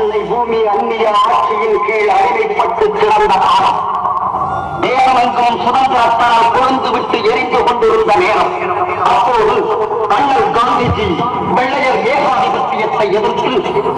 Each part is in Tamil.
அன்னை பூமி அந்நிய ஆட்சியின் கீழ் அடிமைப்பட்டு கிடந்த காலம், தேசமெங்கும் சுதந்திரத்தால் கொழுந்து விட்டு எரிந்து கொண்டிருந்த நேரம். அப்போது அண்ணல் காந்திஜி வெள்ளையர் ஏகாதிபத்தியத்தை எதிர்த்து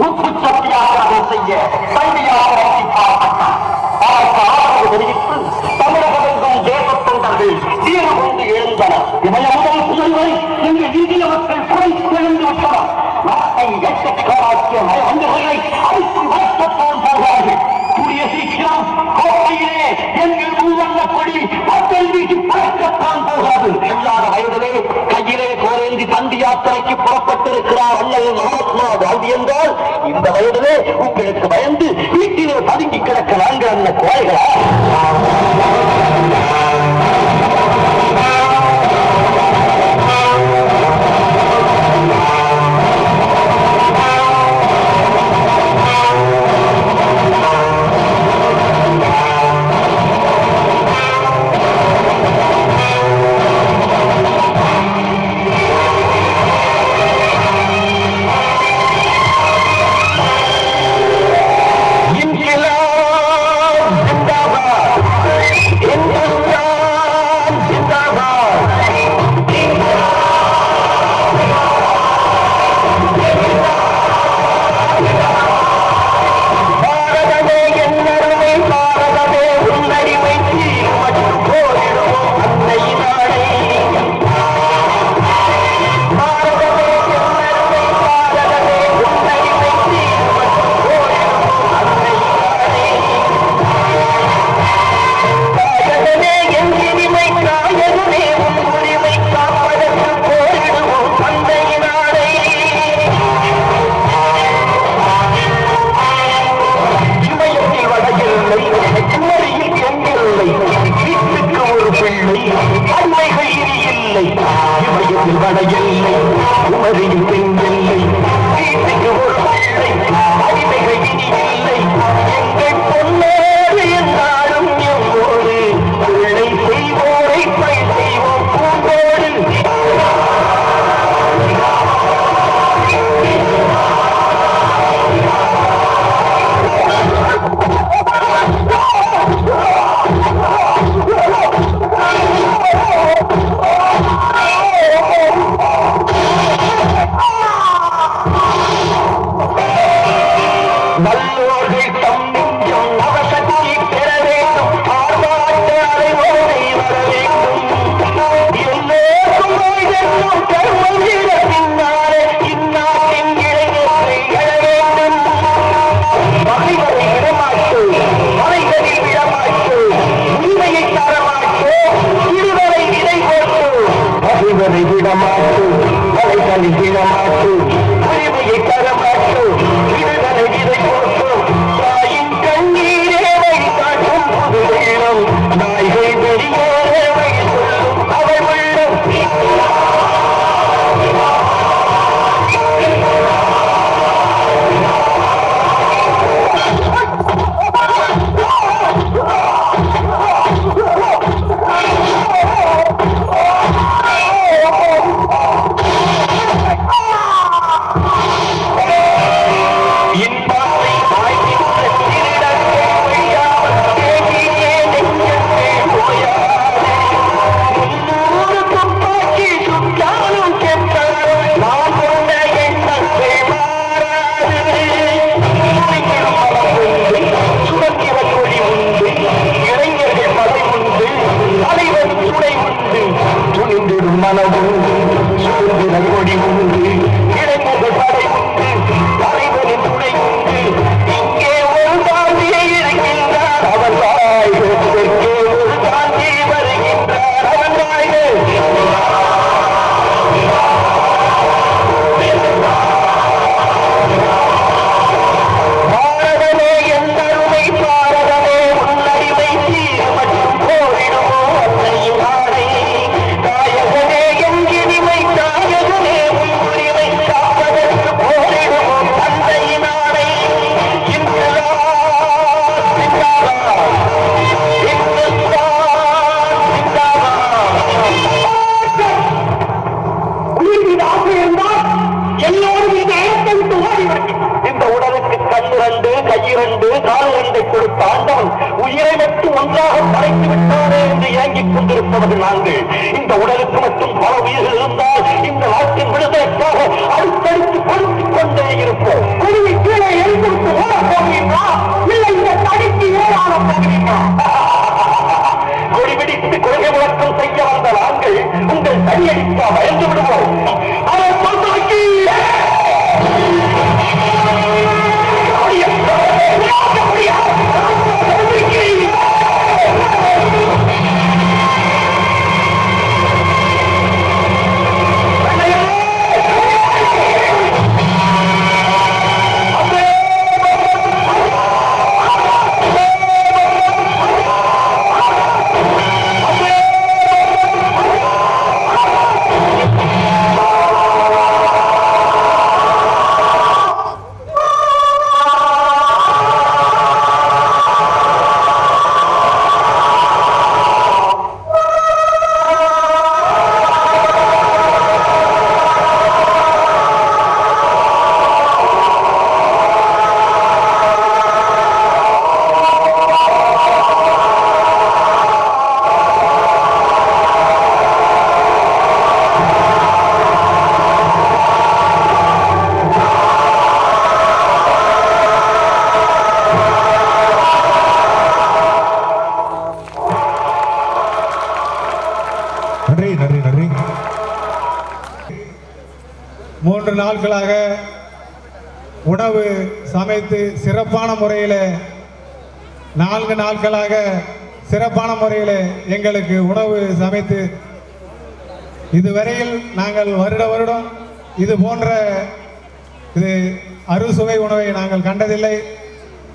உப்பு சத்தியாகிரகம் செய்ய தண்டியாகி பாடப்பட்டார். அதற்கு ஆதரவு தெரிவித்து தமிழகமெங்கும் தேசத் தொண்டர்கள் தீர்வு கொண்டு எழுந்தனர். இவைய முதல் புயல்களை இங்கு இந்திய மக்கள் குறை எழுந்து விட்டனர். நாட்டை எச்சக்காராக்கிய மயவந்தர்களை அழைத்து வைக்கத்தான் போகிறார்கள். கூடிய சீக்கிரம் கோட்டையிலே எங்கள் மூவண்ண கொடி மக்கள் வீட்டு பறக்கத்தான் போகிறது. இல்லாத வயதிலே கையிலே கோரேந்தி தண்டி யாத்திரைக்கு புறப்பட்டிருக்கிறார் அண்ணல் மகாத்மா காந்தி என்றால், இந்த வயதிலே உங்களுக்கு பயந்து வீட்டிலே பதுங்கி கிடக்க நாங்கள் அந்த கோழைகளா? விடமாட்டு உரிமையை தரமாட்டு விடுதலை விதை போட்டு கையிரண்டு காலிரண்டை கொடுத்த ஆண்டவன் உயிரை மட்டும் ஒன்றாக படைத்து விட்டாரே என்று இறங்கிக் கொண்டிருப்பவர்கள் நாங்கள். இந்த உடலுக்கு மட்டும் பல உயிர்கள் இருந்தால் இந்த நாட்டின் விடுதலைக்காக அடுத்தடுத்து கொடுத்துக் கொண்டே இருப்போம். குருவி கீழே எழுந்திருத்து ஓட போகிறீங்களா, இல்லை இந்த தடிக்கு ஏறான போகிறீங்களா? கொடிபிடித்து கொள்கை முழக்கம் செய்ய வந்த நாங்கள் உங்கள் தடியடிக்க பயந்து விடுவோம். அதை பொறுத்தவரைக்கு நாட்களாக உணவு சமைத்து சிறப்பான முறையில் 4 நாட்களாக சிறப்பான முறையில் எங்களுக்கு உணவு சமைத்து இதுவரையில் நாங்கள் வருடம் இது போன்ற இது அறுசுவை உணவை நாங்கள் கண்டதில்லை.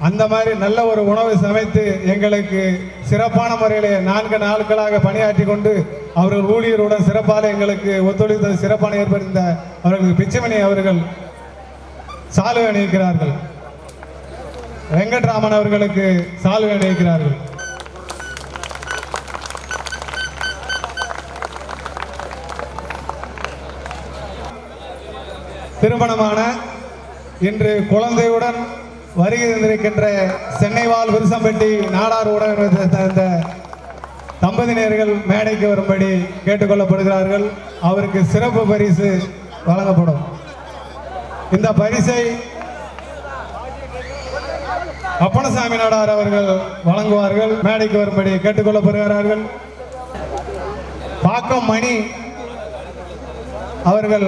அந்த மாதிரி நல்ல ஒரு உணவு சமைத்து எங்களுக்கு சிறப்பான முறையில் 4 நாட்களாக பணியாற்றி கொண்டு அவர்கள் ஊழியருடன் சிறப்பாக எங்களுக்கு ஒத்துழைத்த சிறப்பான ஏற்படுத்த அவர்களுக்கு பிச்சைமணி அவர்கள் சால்வை அணிவிக்கிறார்கள். வெங்கட்ராமன் அவர்களுக்கு சால்வை அணிவிக்கிறார்கள். திருமணமான இன்று குழந்தையுடன் வருகை தந்திருக்கின்ற சென்னை வாழ் விருசம்பட்டி நாடார் ஊடக தம்பதியினர்கள் மேடைக்கு வரும்படி கேட்டுக்கொள்ளப்படுகிறார்கள். அவருக்கு சிறப்பு பரிசு வழங்கப்படும். இந்த பரிசை அப்பனசாமி நாடார் அவர்கள் வழங்குவார்கள். மேடைக்கு வரும்படி கேட்டுக்கொள்ளப்படுகிறார்கள். பாக்கம் மணி அவர்கள்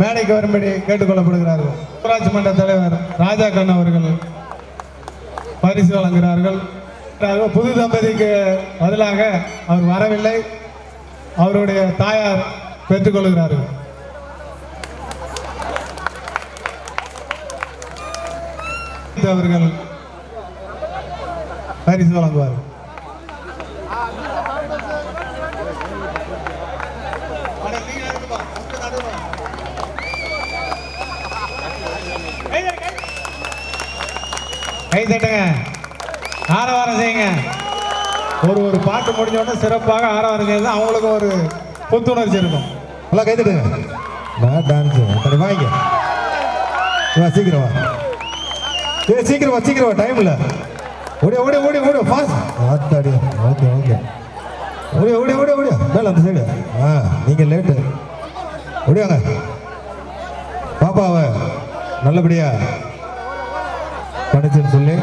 மேடைக்கு வரும்படி கேட்டுக்கொள்ளப்படுகிறார்கள். ஊராட்சி மன்ற தலைவர் ராஜா கண்ணன் அவர்கள் பரிசு வழங்குகிறார்கள். புது தம்பதிக்கு பதிலாக அவர் வரவில்லை, அவருடைய தாயார் பெற்றுக்கொள்கிறார்கள். அவர்கள் பரிசு வழங்குவார்கள். கை தட்டுங்க, ஆரவாரம் செய்யுங்க. ஒரு பாட்டு முடிஞ்ச உடனே சிறப்பாக ஆரவாரம் செய்து அவங்களுக்கு ஒரு புத்துணர்ச்சி இருக்கும். எல்லாம் கை தட்டுங்க. நான் டான்ஸ் வாங்க, சீக்கிரம் வா, சீக்கிரம் வா, சீக்கிரம் வா, டைம் இல்லை. ஓடி ஓடி ஓடி ஓடி ஃபாஸ்ட். ஆத்தாடி. ஓகே ஓகே, ஓடி ஓடி ஓடி ஓடி மேலே அந்த சைடு. நீங்கள் லேட்டு ஓடியாங்க. பாப்பாவை நல்லபடியா படிச்சுன்னு சொல்லி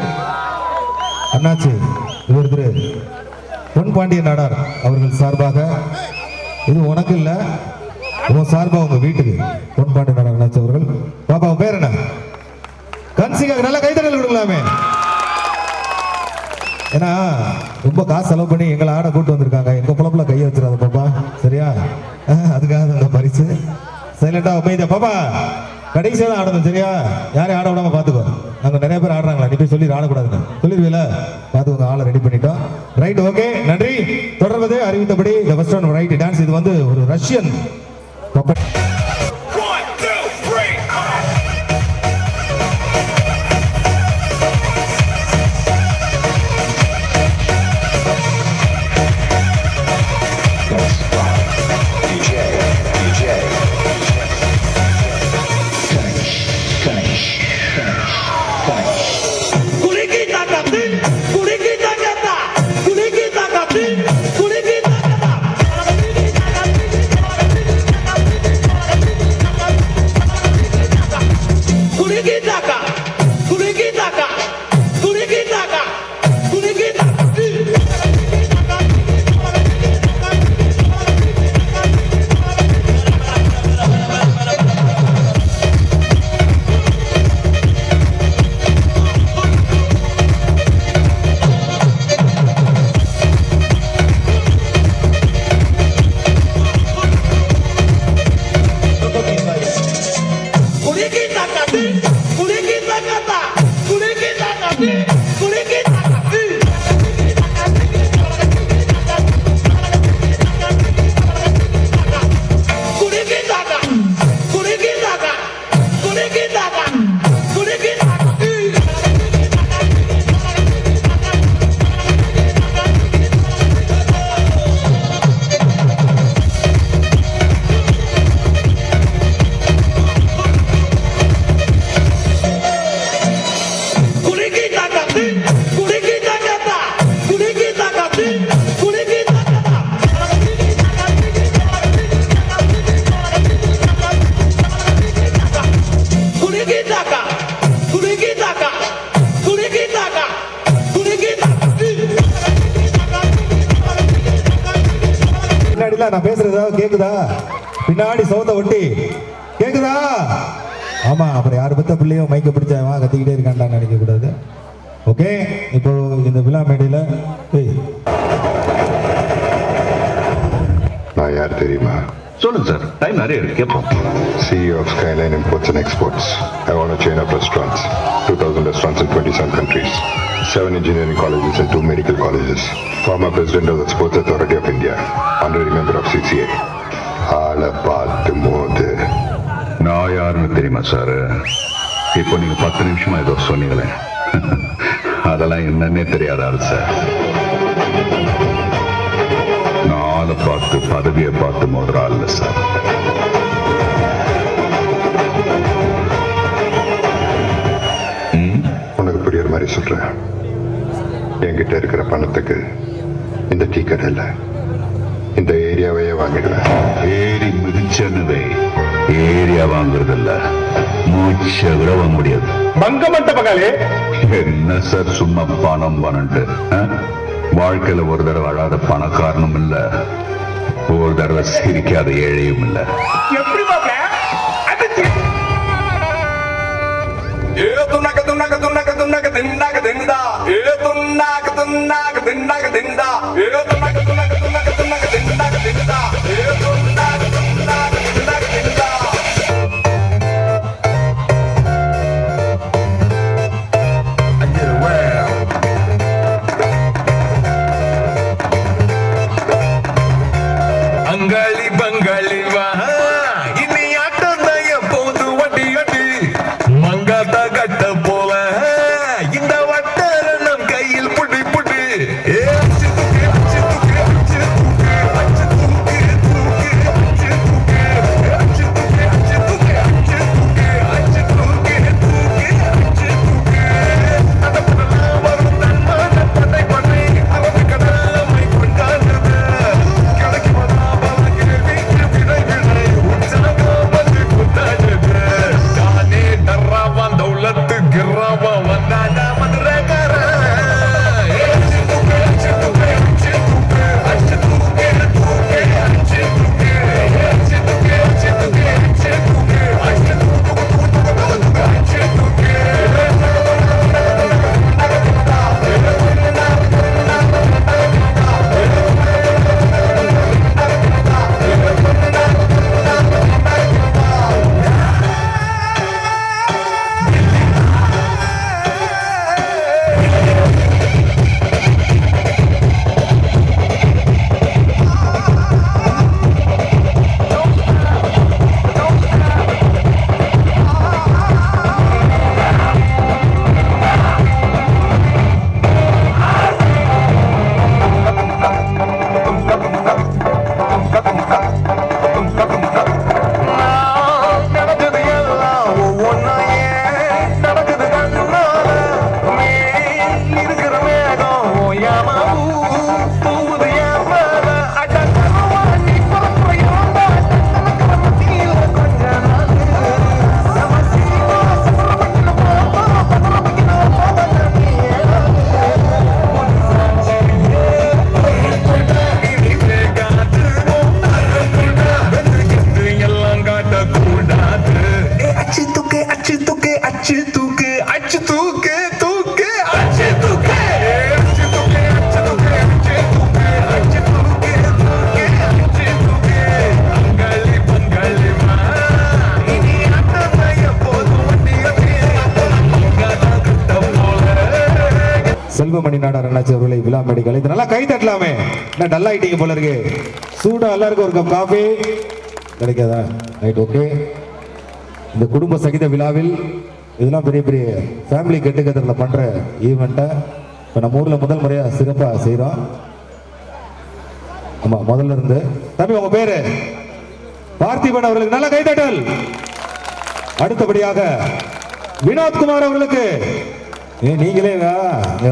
அண்ணாச்சி இவர் திரு பொன் பாண்டிய நாடார் அவர்கள் சார்பாக, இது உனக்கு இல்லை, உன் சார்பாக உங்க வீட்டுக்கு பொன் பாண்டிய நாடார் அண்ணாச்சி அவர்கள். பாப்பா பேர் என்ன? கன்சிகாக நல்லா கைத்தடல் கொடுக்கலாமே. ஏன்னா ரொம்ப காசு செலவு பண்ணி எங்களை ஆட கூட்டு வந்திருக்காங்க. எங்க புலப்புல கையை வச்சிடாத பாப்பா, சரியா? அதுக்காக அந்த பரிசு. சைலண்டா அமைதியா பாப்பா, கடைசியாக தான் ஆடணும், சரியா? யாரையும் ஆட விடாம பார்த்துக்கோ. நாங்கள் நிறைய பேர் ஆடுறாங்களா, நீ போய் சொல்லி ஆடக்கூடாதுன்னு சொல்லிடுவீல, பார்த்துக்கோங்க. ஆளை ரெடி பண்ணிட்டோம். ரைட், ஓகே, நன்றி. தொடர்வது அறிவித்தபடி இந்த வெஸ்டர்ன் ரைட் டான்ஸ். இது வந்து ஒரு ரஷ்யன் நான் பேசுறதா கேக்குதா? பின்னாடி சவுத்த ஒட்டி கேக்குதா? ஆமா, அப்புறம் யாரு பத்த பிள்ளையும் மைக்க பிடிச்சா கத்திக்கிட்டே இருக்கான்டான்னு நினைக்க கூடாது. ஓகே, இப்போ இந்த விழா மேடையில நான் யார் தெரியுமா? சொல்லுங்க சார், டைம் நிறைய இருக்கு, கேட்போம். CEO of Skyline Imports and Exports. I own a chain of restaurants, 2,000 restaurants in 27 countries, 7 engineering colleges and 2 medical colleges. Former president of the Sports Authority of India, honorary member of CCA. ஆளை பார்த்து மோது. நான் யாருன்னு தெரியுமா சார்? இப்போ நீங்க 10 நிமிஷமா ஏதோ சொன்னீங்களே, அதெல்லாம் என்னன்னே தெரியாத ஆள் சார். நாளை பார்த்து பதவியை பார்த்து மோதுற ஆள் இல்லை சார். உனக்கு புரியுற மாதிரி சொல்றேன். என்கிட்ட இருக்கிற பணத்துக்கு இந்த டீ கடை இல்ல, இந்த ஏரியாவையே வாங்கிடுவேன். ஏரி மிதிச்சனுவே ஏரியா வாங்குறது இல்ல, மூச்சை விட வாங்க முடியாது. மங்கமட்ட பகாலே என்ன சார் சும்மா பணம் பணம்ட்டு? வாழ்க்கையில ஒரு தடவை அழாத பணக்காரனும் இல்ல, ஒரு தடவை சிரிக்காத ஏழையும் இல்ல. எப்படி பாப்ப? ஏ துண்ணாக்க துண்ணாக்க துண்ணாக்க துண்ணாக்க தின்னாக்க திண்டா, ஏ துண்ணாக்க துண்ணாக்க தின்னாக்க திண்டா, ஏ துண்ணாக்க துண்ணாக்க துண்ணாக்க துண்ணாக்க தின்னாக்க திண்டா, ஏ துண்ணாக்க துண்ணாக்க தின்னாக்க திண்டா. அங்காளி பங்காளி வா, இனி ஆட்டம் தான் எப்போது வட்டி அடி மங்காத்த கட்ட போல இந்த வட்டார நம் கையில் புடி புடி. ஏ அச்சு தூக்கு அச்சு தூக்கு அச்சு தூக்கு அச்சு தூக்கு தூக்கு அச்சு தூக்கு அச்சு தூக்கு அச்சு தூக்கு அச்சு தூக்கு அச்சு தூக்கு தூக்கு அச்சு தூக்கு. அந்த படம் வரும் தன்மான படை பண்ணி அவன் கடமை கொண்டாடுது கடைக்கு போனா பலகிற வீட்டு விடை விடை உற்சாக வந்து குத்தாடுது. தானே டர்ராவான் தௌலத்து கிர்ராவா வந்தாடா மதுரகர. அச்சு தூக்கு அச்சு தூக்கு அச்சு தூக்கு அச்சு தூக்கு தூக்கு அச்சு தூக்கு அச்சு தூக்கு அச்சு தூக்கு அச்சு தூக்கு அச்சு தூக்கு அச்சு தூக்கு. நடக்குது எல்லாம் ஒவ்வொன்னா ஏன் நடக்குது கண்ணால மேல் இருக்கிற மேகம் ஓயாம பூவுது என் மேல. அடக்கருவாண்டி பறப்பையோட நடக்கிற மத்தியில கொஞ்ச நாள் நம்ம சீனிவாச சுப்பிரமணியம் போவோம் பதறமைக்கணும் போவத நீயே எல்லாம் காட்டக்கூடாது. அச்சு தூக்கு அச்சு தூக்கு அச்சு தூக்கு அச்சு தூக்கு தூக்கு அச்சு தூக்கு அச்சு தூக்கு அச்சு தூக்கு அச்சு தூக்கு அச்சு தூக்கு தூக்கு அச்சு தூக்கு. அங்காளி பங்காளி வா, இனி ஆட்டம் தான் எப்போதும் வண்டி அடி மங்காத கட்ட போல. செல்வமணி நாடார் அண்ணாச்சி அவர்களை விழா மேடை கலைத்து நல்லா கை தட்டலாமே. என்ன டல் ஆயிட்டீங்க போல இருக்கு. சூடா எல்லாருக்கும் ஒரு கப் காஃபி கிடைக்காதா? Right, okay. இந்த குடும்ப சகித விழாவில் இதெல்லாம் பெரிய பெரிய ஃபேமிலி கெட் டுகெதரில் பண்ணுற ஈவெண்ட்டை இப்போ நம்ம ஊரில் முதல் முறையாக சிறப்பாக செய்கிறோம். ஆமாம், முதல்ல இருந்து தம்பி உங்கள் பேர் பார்த்திபன் அவர்களுக்கு நல்ல கைதட்டல். அடுத்தபடியாக வினோத்குமார் அவர்களுக்கு நீங்களே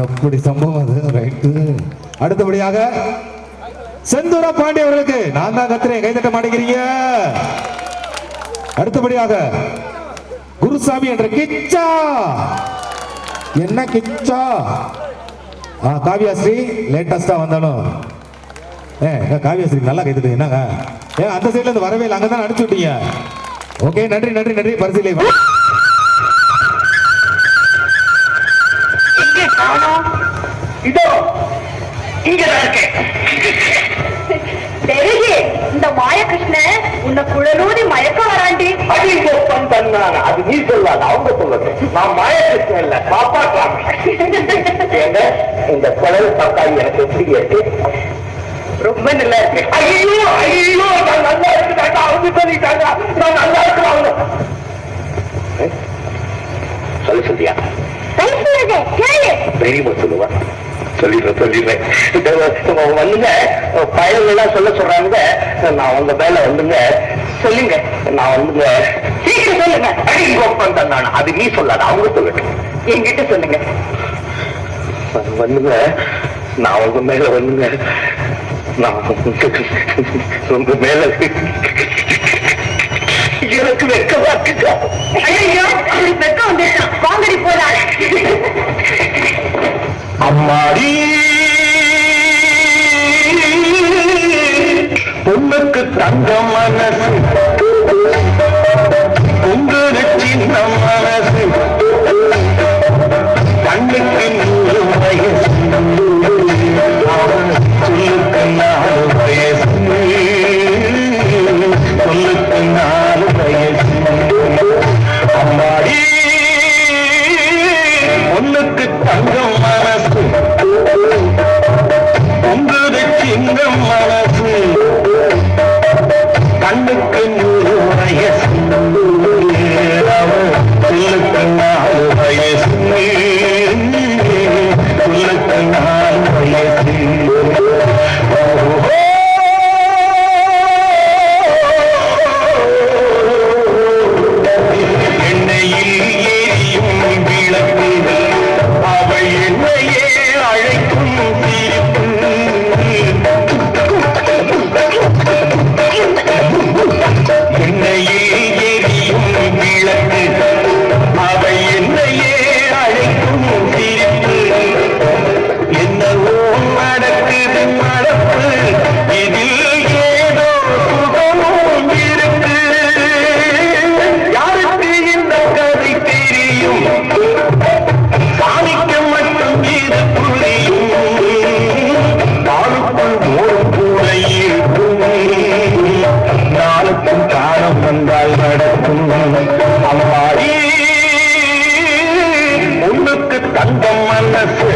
எப்படி சம்பவம் அது, ரைட்டு. அடுத்தபடியாக செந்தூர பாண்டி அவர்களுக்கு நான் தான் கத்துறேன், கைதட்ட மாட்டேங்கிறீங்க. அடுத்தபடியாக குருசாமி என்ற கிச்சா, என்ன கிச்சா, காவியா ஸ்ரீ லேட்டஸ்டா வந்தாலும் காவியாசிரிக்கு நல்லா கைத்துட்டு என்னங்க அந்த சைட்ல இருந்து வரவே இல்லை, அங்கதான் அனுப்பிச்சு விட்டீங்க. ஓகே, நன்றி நன்றி நன்றி. பரிசீலை இதோ இங்கதான் இருக்கேன். இந்த மாயகிருஷ்ணன் உன்னை குழலூதி மயக்க வராண்டி. அது நீ சொல்லாது, அவங்க சொல்லுது. நான் மாயகிருஷ்ணன் இல்ல, பாப்பா இந்த குழல் பாப்பாய் எனக்கு எப்படி இருக்கு? ரொம்ப நல்லா இருக்கு. ஐயோ ஐயோ, நான் நல்லா இருக்குதாங்க, அவங்க சொல்லிட்டாங்க நான் நல்லா இருக்கிறாங்க. சொல்லியா? பெரியமா சொல்லுவா. சொல்லிடுறேன். வந்துங்க பயன்கள்லாம் சொல்றாங்க. நான் உங்க மேல வந்துங்க சொல்லுங்க. நான் வந்துங்க சீக்கிரம் சொல்லுங்க. நான் அது நீ சொல்லாத, அவங்க சொல்லுங்க. என்கிட்ட சொல்லுங்க. வந்துங்க நான் உங்க மேல வந்துங்க நான் உங்க மேல எனக்கு வெக்கமா இருக்குதா? ஐயோ, வெக்கம் வந்துட்டான். வாங்கடி போடா. அம்மாடி பொண்ணுக்கு தங்க மனசு, பொங்கல் சின்ன மனசு, கண்ணுக்கு 100 வயசு, சொல்லுக்கு 4 வயசு, சொல்லுக்கு 4 வயசு. அம்மாடி பொண்ணுக்கு தங்கம் மனசு, பொங்குது சின்ன மனசு, கண்ணுக்கு 100 வயசு, சொல்லுக்கு 4 வயசு, சொல்லுக்கு 4 வயசு. எண்ணெயில் எரியும் விளக்கு, அவள் என்னையே அழைக்கும் சிரிப்பு. எண்ணெயில் எரியும் விளக்கு, அவள் என்னையே அழைக்கும் சிரிப்பு. என்னவோ நடக்குது நடப்பு, இதில் ஏதோ சுகமும் இருக்கு. யாருக்கு இந்த கதை தெரியும்? சாமிக்கு மட்டும் இது புரியும். நாளுக்குள் ஒரு கூட இருக்கும், நாளுக்கும் காலம் வந்தால் நடக்கும். அம்மாடி பொண்ணுக்கு தங்கம் மனசு,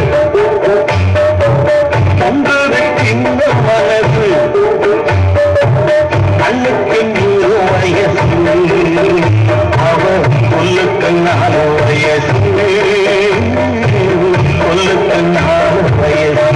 பொங்குது இந்த மனசு, கண்ணுக்கு 100 வயசு, அவர் சொல்லுக்கு 4 வயசு, சொல்லுக்கு 4 வயசு.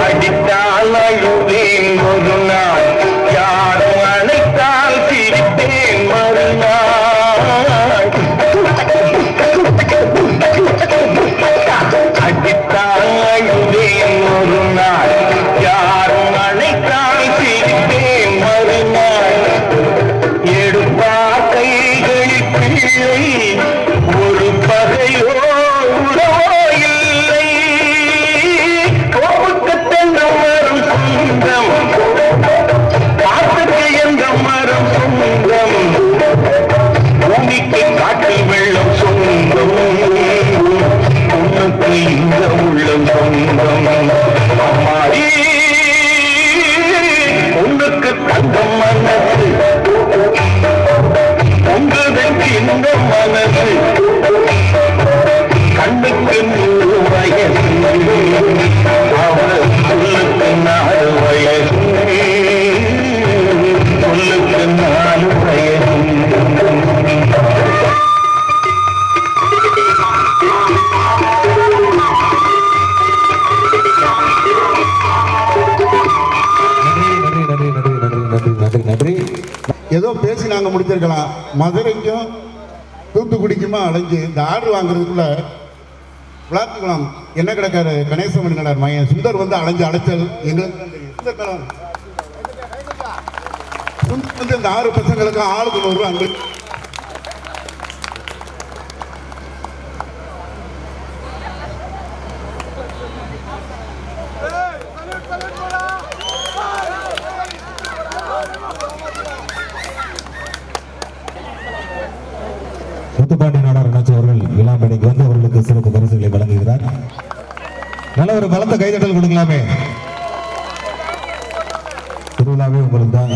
அடித்தால் அழுவேன் ஒரு நாள், யாரும் அழைத்தால் சிரிப்பேன் மறுநாள். அடித்தால் அழுவேன் ஒரு நாள், யாரும் அழைத்தால் சிரிப்பேன் மறுநாள். எடுப்பார் கைகளில் பிள்ளை, ஒரு பகையோ உறவோ இல்லை. கோப்புக்கு தென்ன மரம் சொந்தம், காத்துக்கு எந்த மரம் சொந்தம், பூமிக்கு காட்டில் வெள்ளம் சொந்தம், பொண்ணுக்கு இந்த உள்ளம் சொந்தம். அம்மாடி பொண்ணுக்கு தங்கம் மனசு, பொங்குதற்கு இந்த மனசு, கண்ணுக்கு 100 வயசு, அவர் சொல்லுக்கு 4 வயசு, சொல்லுக்கு 4 வயசு. நன்றி நன்றி நன்றி நன்றி நன்றி நன்றி நன்றி. ஏதோ பேசி நாங்க முடிச்சிருக்கலாம். மதுரைக்கும் தூத்துக்குடிக்குமா அலைஞ்சு இந்த ஆர்டர் வாங்குறதுக்குள்ள விளாத்துக்குளம் என்ன கிடக்காரு கணேசமணி நடார் மையன் சுந்தர் வந்து அலைச்சல் எங்களுக்கு தான் தெரியும். சுந்தர் மேல வாங்க. சுந்தர் வந்து இந்த 6 பசங்களுக்கும் ஆளுக்கு 100 ரூபா அன்பு. முத்துப்பாண்டி நாடார் அண்ணாச்சி அவர்கள் இளம்பெணிக்கு வந்து அவர்களுக்கு சிறப்பு பரிசுகளை வழங்குகிறார். நல்ல ஒரு பலத்த கைதட்டல் கொடுக்கலாமே. திருவிழாவே உங்களுக்கு தான்.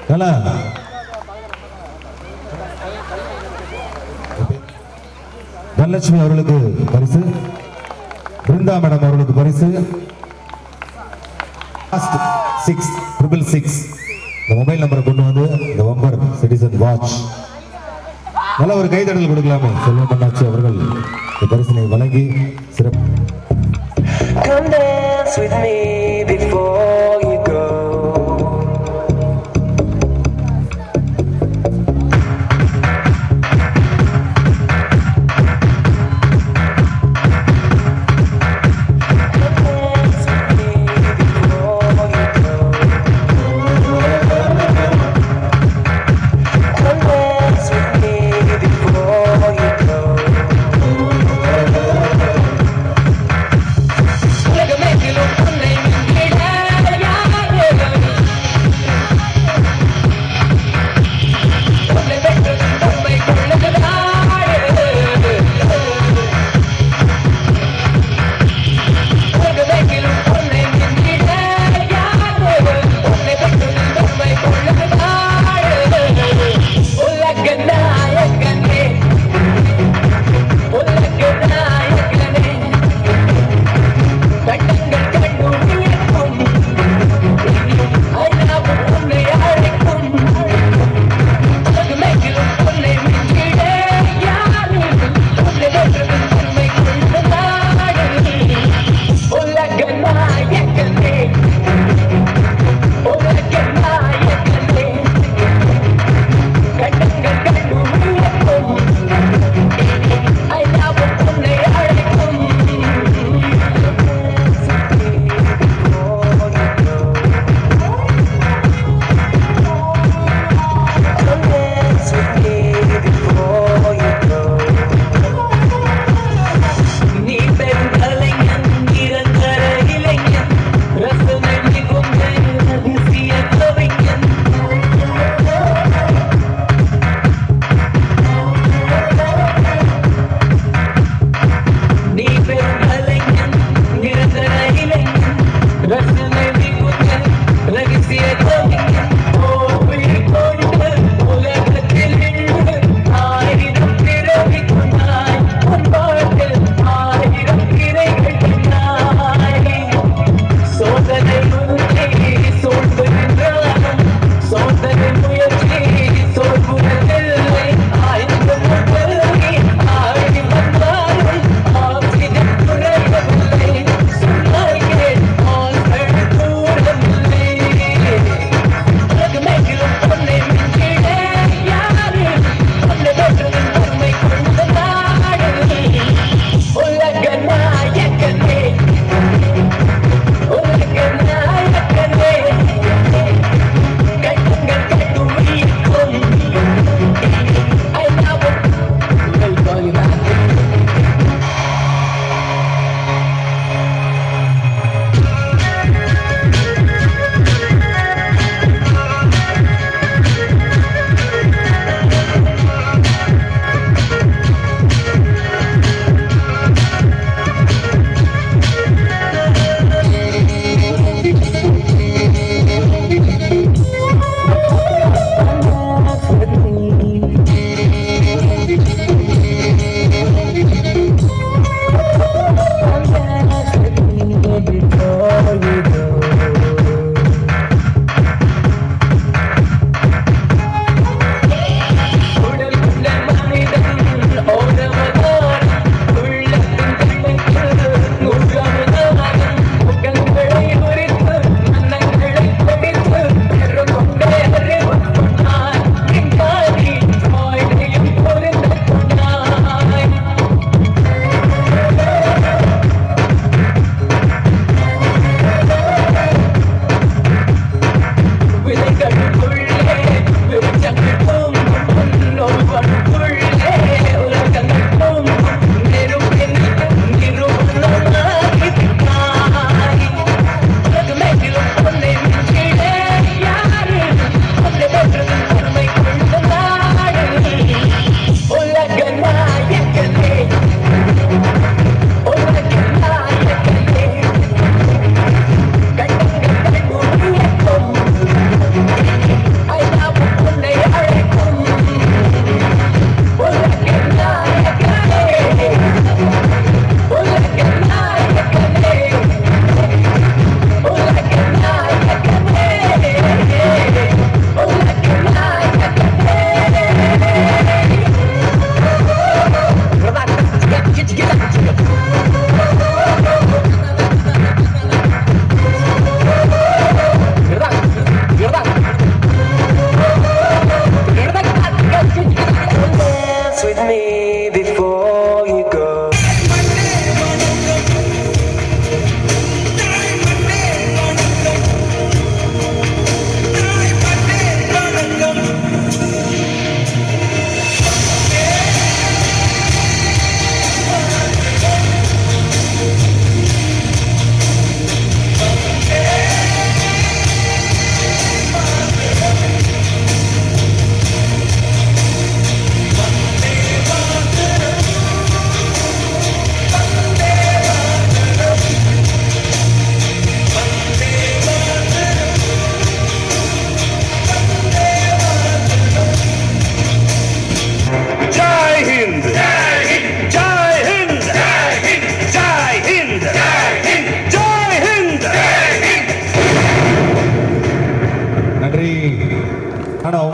நல்லா தனலட்சுமி அவர்களுக்கு பரிசு, பிருந்தா மேடம் அவர்களுக்கு பரிசு, 666 இந்த மொபைல் நம்பரை கொண்டு வந்து இந்த வம்பர் சிட்டிசன் வாட்ச் நல்ல ஒரு கைதடல் கொடுக்கலாமே. செல்வம் அண்ணாச்சி அவர்கள் இந்த பரிசினை வழங்கி சிறப்பு. Come dance with me before you go. Look at me, you look funny. Hey,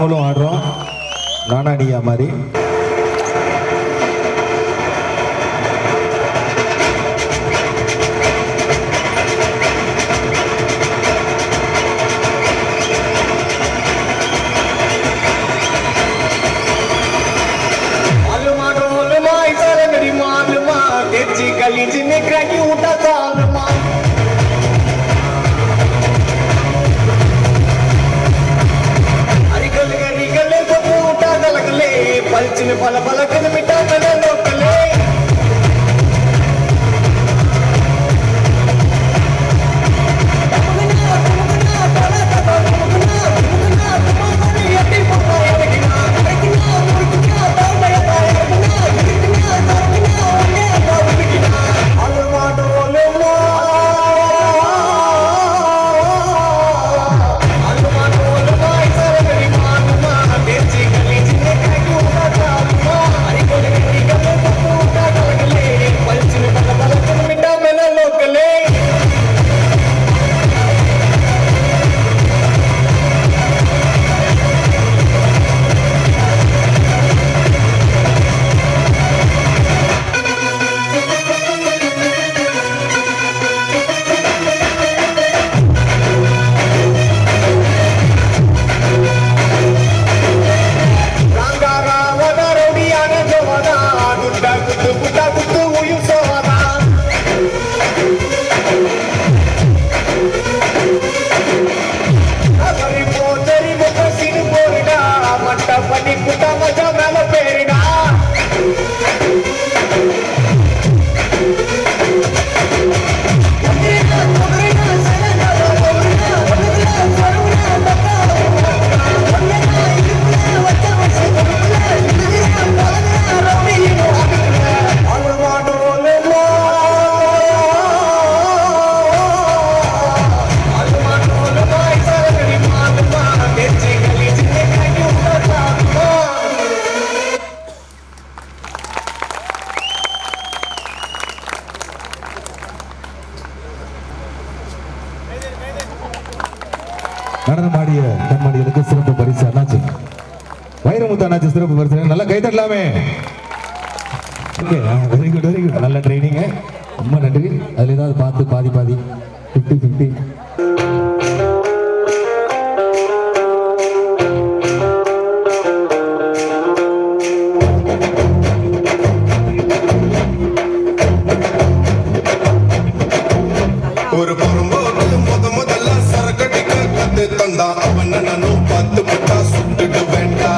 நாமளும் ஆடுறோம் நானாடியா மாதிரி. பல பல கிலோமீட்டர் நடனமாடிய கண்மணிகளுக்கு சிறப்பு பரிசு அண்ணாச்சி வைரமுத்து அண்ணாச்சி சிறப்பு பரிசு. நல்லா கை தட்டலாமே. Very good very good. நல்ல ட்ரைனிங், ரொம்ப நன்றி. அதுல ஏதாவது பார்த்து பாதி பாதி 50-50. ஒரு பொறும்போது முதல்ல சரக்கடிக்க கத்து தந்தா அவன் நானும் பார்த்து விட்டா சுட்டுட்டு வேண்டா.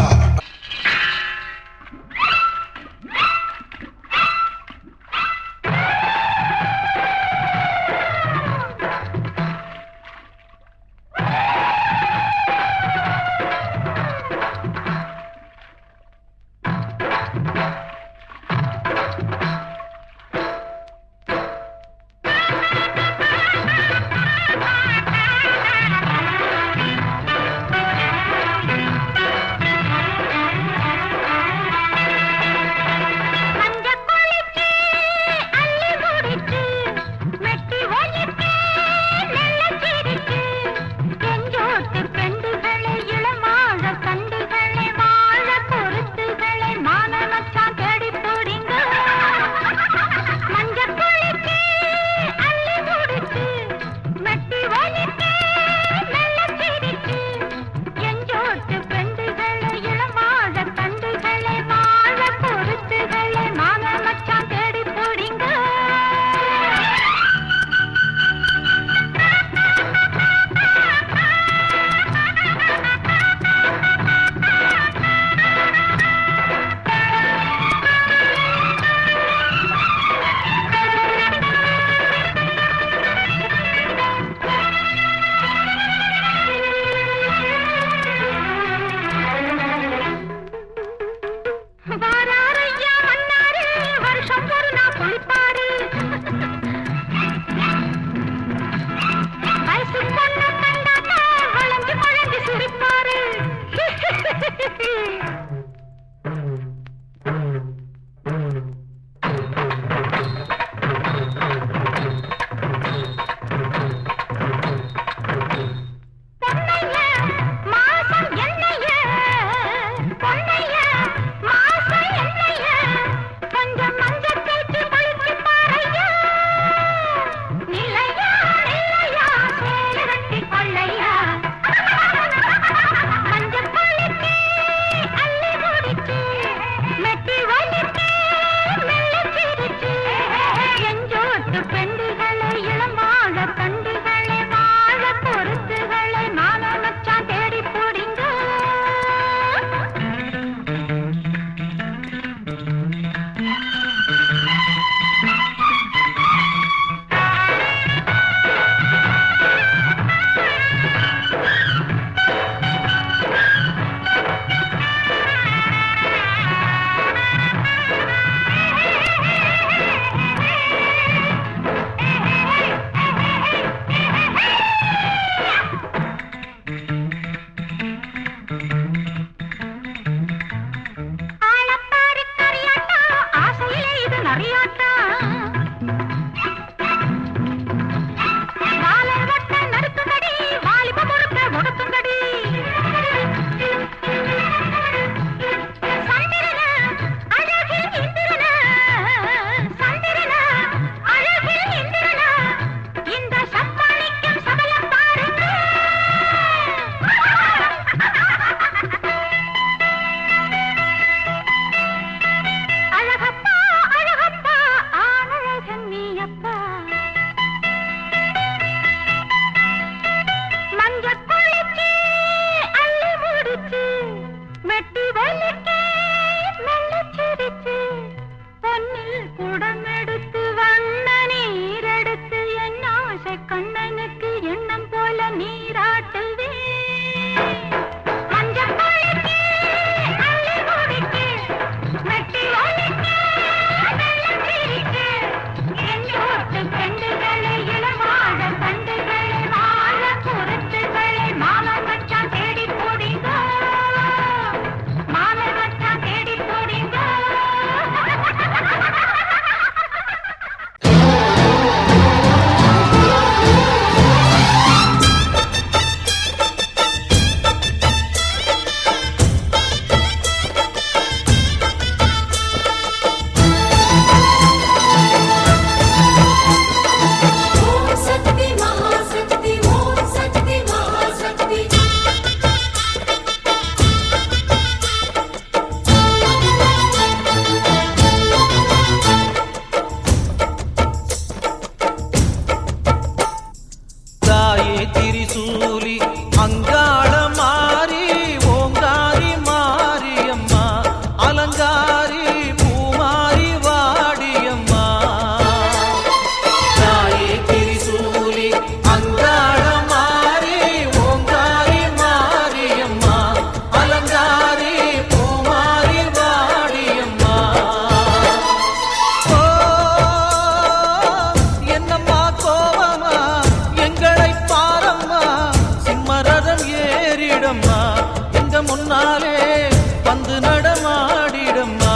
வந்து நடமாடிடம்மா.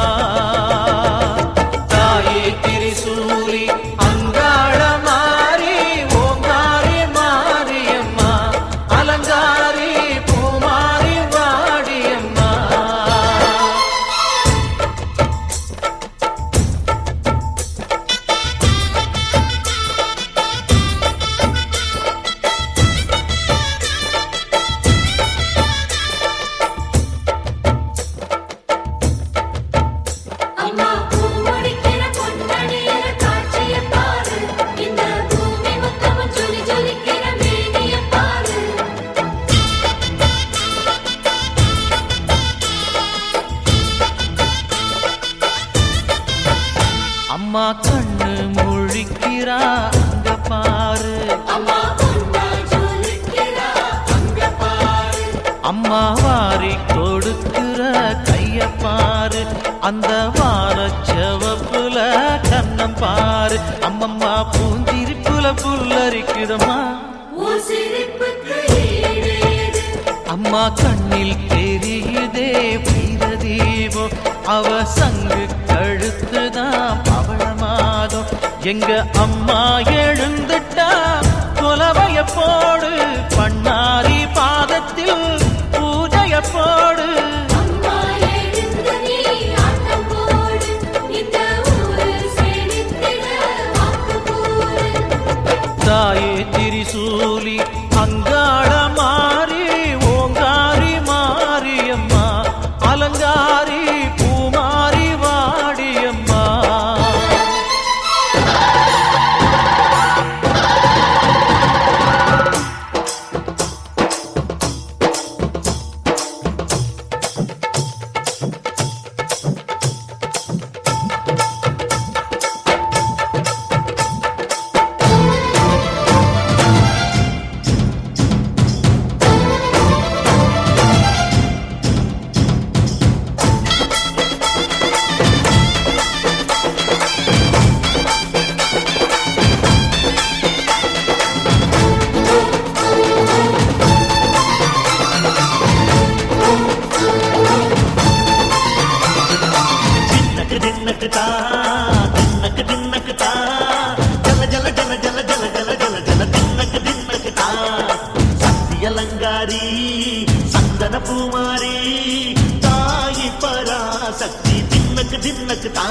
தாயே திரிசூலி அங்காள மாறி ஓங்காரி மாரியம்மா அலங்காரி பூமாரி வாடியம்மா. அம்மா பூமுடிக்கிற பொன்னணியில காட்சிய பாரு, இந்த பூமி மொத்தமும் ஜொலி ஜொலிக்கிற மேனிய பாரு. அம்மா கண்ணு முழிக்கிறா அங்க பாரு, அம்மா பொன்னா ஜொலிக்கிறா அங்க பாரு. அம்மா வாரி கொடுக்கிற கைய பாரு, அந்த வானச்சவப்புல கண்ணம் பாரு. அம்மம்மா பூஞ்சிரிப்புல புல்லரிக்குதம்மா. உன் சிரிப்புக்கு ஈடேது. அம்மா கண்ணில் தெரியுதே வீரதீபம், அவ சங்கு கழுத்துதான் பவளமாதம். எங்க அம்மா எழுந்துட்டா கொலவைய போடு, பண்ணாரி பாதத்தில் பூஜைய போடு. அம்மா எழுந்து நீ ஆட்டம் போடு, இந்த ஊரு செழித்திட வாக்கு போடு. தாயே திரிசூலி அங்காள மாறி ஓங்காரி மாரியம்மா அலங்காரி பூமாரி வாடியம்மா. தின்னக்கு தின்னக்கு தா, தின்னக்கு தின்னக்கு தா, ஜல ஜல ஜல ஜல ஜல ஜல ஜல ஜல தின்னக்கு தின்னக்கு தா. சக்தி அலங்காரி சந்தன பூமாரி தாயி பராசக்தி தின்னக்கு தின்னக்கு தா.